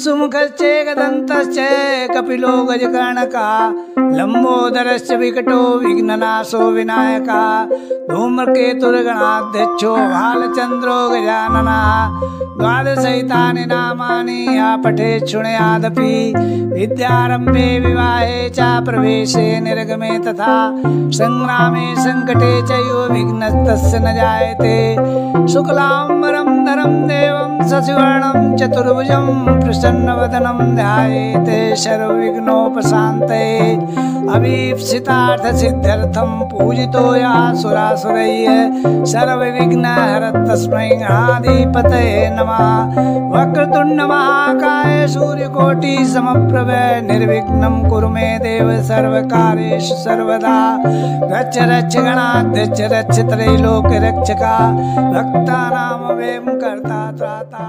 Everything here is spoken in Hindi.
सुमुखश्चेकदन्तश्च कपिलो गजकर्णका लंबोदरश्च विकटो विघ्ननाशो विनायका धूम्रकेतुर्गणाध्यक्षो भालचन्द्रो गजाननः द्वादशैतानि नामानि या पठेत् शृणुयादपि विद्यारम्भे विवाहे च प्रवेशे निर्गमे तथा संग्रामे संकटे च यो विघ्नस्तस्य न जायते शुक्लाम्बरं धरं देवं शशिवर्णं चतुर्भुजं प्रसन्नवदनं ध्यायेत् सर्वविघ्नोपशान्तये अभीप्सितार्थसिद्ध्यर्थं पूजितो यः सुरासुरैः सर्वविघ्नहरस्तस्मै गणाधिपतये नमः। वक्रतुण्ड महाकाय सूर्यकोटि समप्रभ निर्विघ्नं कुरु मे देव सर्वकार्येषु सर्वदा। रक्ष रक्ष गणाध्यक्ष रक्ष त्रैलोक्यरक्षका भक्तानां अभयं कर्ता त्राता।